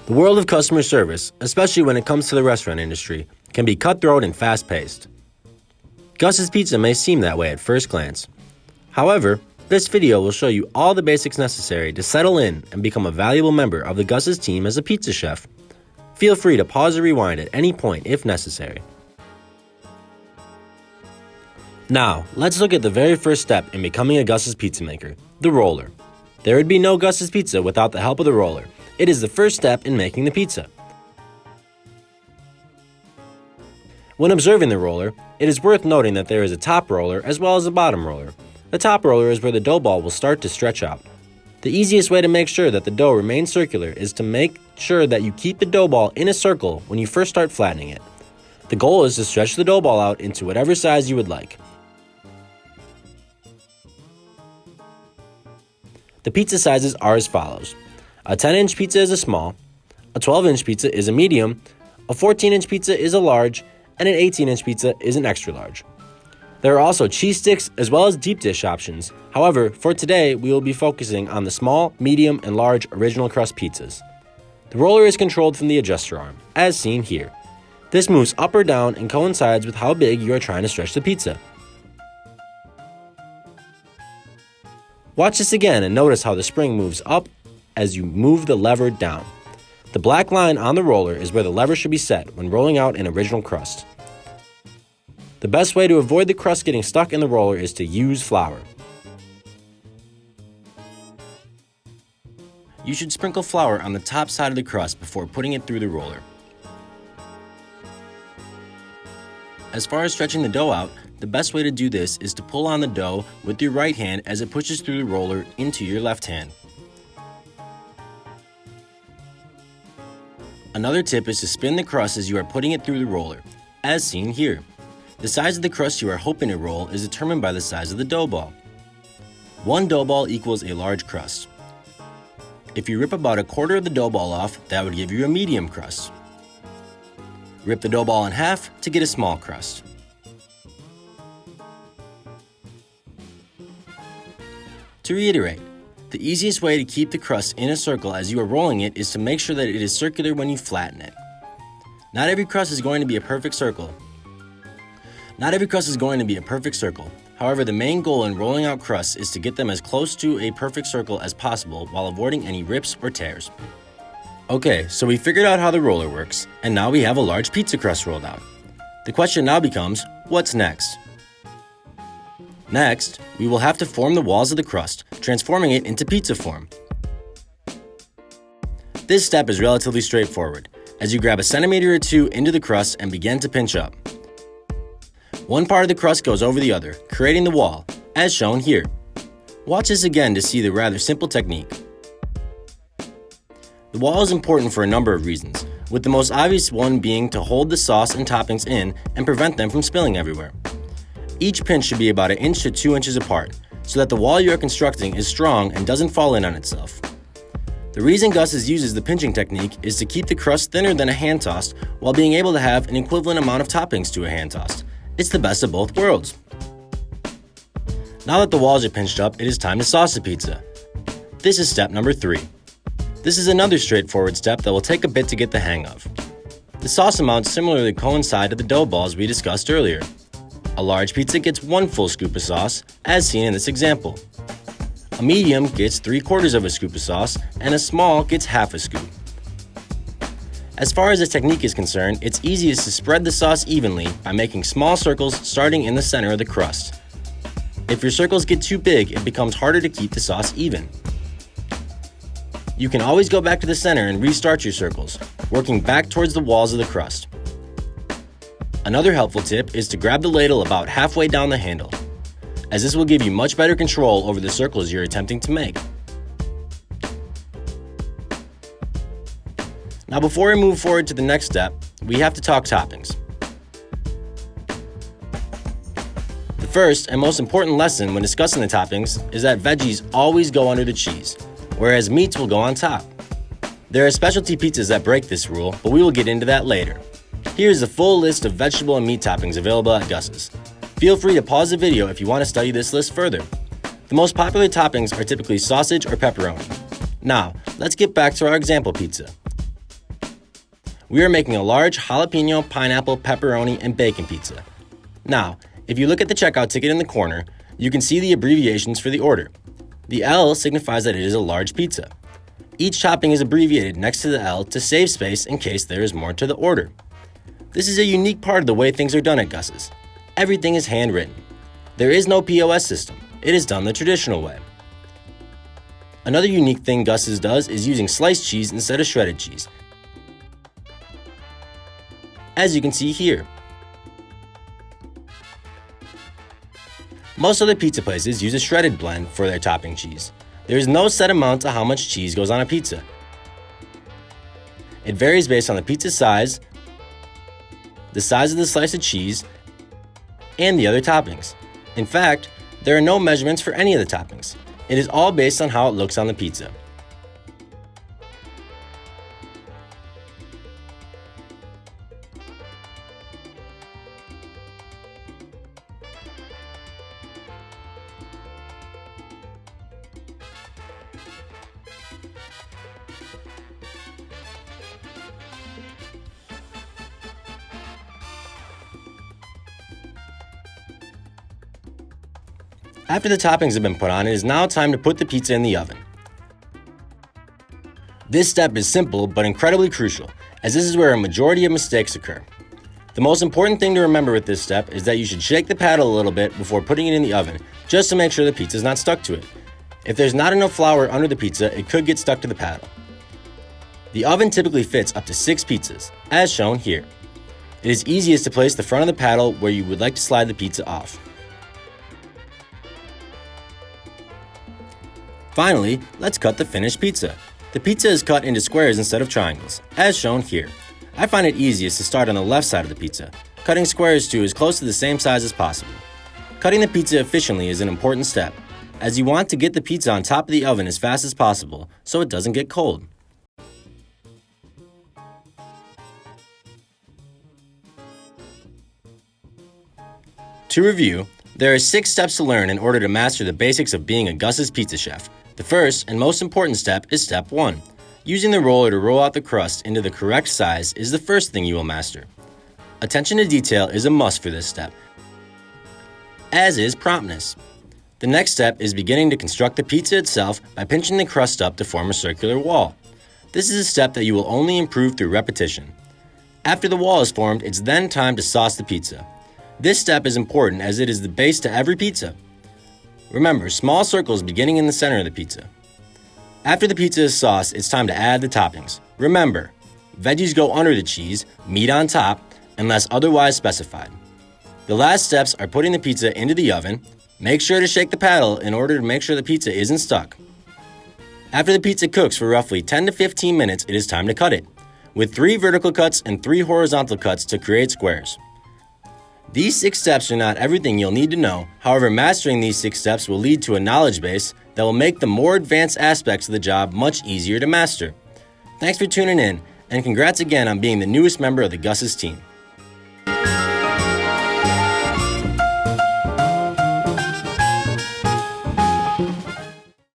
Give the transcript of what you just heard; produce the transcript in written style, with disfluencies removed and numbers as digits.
The world of customer service, especially when it comes to the restaurant industry, can be cutthroat and fast-paced. Gus's Pizza may seem that way at first glance. However, this video will show you all the basics necessary to settle in and become a valuable member of the Gus's team as a pizza chef. Feel free to pause or rewind at any point if necessary. Now, let's look at the very first step in becoming a Gus's Pizza maker, the roller. There would be no Gus's Pizza without the help of the roller. It is the first step in making the pizza. When observing the roller, it is worth noting that there is a top roller as well as a bottom roller. The top roller is where the dough ball will start to stretch out. The easiest way to make sure that the dough remains circular is to make sure that you keep the dough ball in a circle when you first start flattening it. The goal is to stretch the dough ball out into whatever size you would like. The pizza sizes are as follows. A 10-inch pizza is a small, a 12-inch pizza is a medium, a 14-inch pizza is a large, and an 18-inch pizza is an extra large. There are also cheese sticks as well as deep dish options. However, for today, we will be focusing on the small, medium, and large original crust pizzas. The roller is controlled from the adjuster arm, as seen here. This moves up or down and coincides with how big you are trying to stretch the pizza. Watch this again and notice how the spring moves up as you move the lever down. The black line on the roller is where the lever should be set when rolling out an original crust. The best way to avoid the crust getting stuck in the roller is to use flour. You should sprinkle flour on the top side of the crust before putting it through the roller. As far as stretching the dough out, the best way to do this is to pull on the dough with your right hand as it pushes through the roller into your left hand. Another tip is to spin the crust as you are putting it through the roller, as seen here. The size of the crust you are hoping to roll is determined by the size of the dough ball. One dough ball equals a large crust. If you rip about a quarter of the dough ball off, that would give you a medium crust. Rip the dough ball in half to get a small crust. To reiterate, the easiest way to keep the crust in a circle as you are rolling it is to make sure that it is circular when you flatten it. Not every crust is going to be a perfect circle. However, the main goal in rolling out crusts is to get them as close to a perfect circle as possible while avoiding any rips or tears. Okay, so we figured out how the roller works, and now we have a large pizza crust rolled out. The question now becomes, what's next? Next, we will have to form the walls of the crust, transforming it into pizza form. This step is relatively straightforward, as you grab a centimeter or two into the crust and begin to pinch up. One part of the crust goes over the other, creating the wall, as shown here. Watch this again to see the rather simple technique. The wall is important for a number of reasons, with the most obvious one being to hold the sauce and toppings in and prevent them from spilling everywhere. Each pinch should be about 1 inch to 2 inches apart, so that the wall you are constructing is strong and doesn't fall in on itself. The reason Gus's uses the pinching technique is to keep the crust thinner than a hand tossed while being able to have an equivalent amount of toppings to a hand tossed. It's the best of both worlds. Now that the walls are pinched up, it is time to sauce the pizza. This is step number 3. This is another straightforward step that will take a bit to get the hang of. The sauce amounts similarly coincide to the dough balls we discussed earlier. A large pizza gets 1 full scoop of sauce, as seen in this example. A medium gets 3/4 of a scoop of sauce, and a small gets half a scoop. As far as this technique is concerned, it's easiest to spread the sauce evenly by making small circles starting in the center of the crust. If your circles get too big, it becomes harder to keep the sauce even. You can always go back to the center and restart your circles, working back towards the walls of the crust. Another helpful tip is to grab the ladle about halfway down the handle, as this will give you much better control over the circles you're attempting to make. Now before we move forward to the next step, we have to talk toppings. The first and most important lesson when discussing the toppings is that veggies always go under the cheese, whereas meats will go on top. There are specialty pizzas that break this rule, but we will get into that later. Here's a full list of vegetable and meat toppings available at Gus's. Feel free to pause the video if you want to study this list further. The most popular toppings are typically sausage or pepperoni. Now, let's get back to our example pizza. We are making a large jalapeno, pineapple, pepperoni, and bacon pizza. Now, if you look at the checkout ticket in the corner, you can see the abbreviations for the order. The L signifies that it is a large pizza. Each topping is abbreviated next to the L to save space in case there is more to the order. This is a unique part of the way things are done at Gus's. Everything is handwritten. There is no POS system. It is done the traditional way. Another unique thing Gus's does is using sliced cheese instead of shredded cheese, as you can see here. Most other pizza places use a shredded blend for their topping cheese. There is no set amount of how much cheese goes on a pizza. It varies based on the pizza size, the size of the slice of cheese, and the other toppings. In fact, there are no measurements for any of the toppings. It is all based on how it looks on the pizza. After the toppings have been put on, it is now time to put the pizza in the oven. This step is simple but incredibly crucial, as this is where a majority of mistakes occur. The most important thing to remember with this step is that you should shake the paddle a little bit before putting it in the oven, just to make sure the pizza is not stuck to it. If there's not enough flour under the pizza, it could get stuck to the paddle. The oven typically fits up to 6 pizzas, as shown here. It is easiest to place the front of the paddle where you would like to slide the pizza off. Finally, let's cut the finished pizza. The pizza is cut into squares instead of triangles, as shown here. I find it easiest to start on the left side of the pizza, cutting squares to as close to the same size as possible. Cutting the pizza efficiently is an important step, as you want to get the pizza on top of the oven as fast as possible so it doesn't get cold. To review, there are 6 steps to learn in order to master the basics of being a Gus's pizza chef. The first and most important step is step 1. Using the roller to roll out the crust into the correct size is the first thing you will master. Attention to detail is a must for this step, as is promptness. The next step is beginning to construct the pizza itself by pinching the crust up to form a circular wall. This is a step that you will only improve through repetition. After the wall is formed, it's then time to sauce the pizza. This step is important as it is the base to every pizza. Remember, small circles beginning in the center of the pizza. After the pizza is sauced, it's time to add the toppings. Remember, veggies go under the cheese, meat on top, unless otherwise specified. The last steps are putting the pizza into the oven. Make sure to shake the paddle in order to make sure the pizza isn't stuck. After the pizza cooks for roughly 10 to 15 minutes, it is time to cut it, with 3 vertical cuts and 3 horizontal cuts to create squares. These 6 steps are not everything you'll need to know. However, mastering these 6 steps will lead to a knowledge base that will make the more advanced aspects of the job much easier to master. Thanks for tuning in, and congrats again on being the newest member of the Gus's team.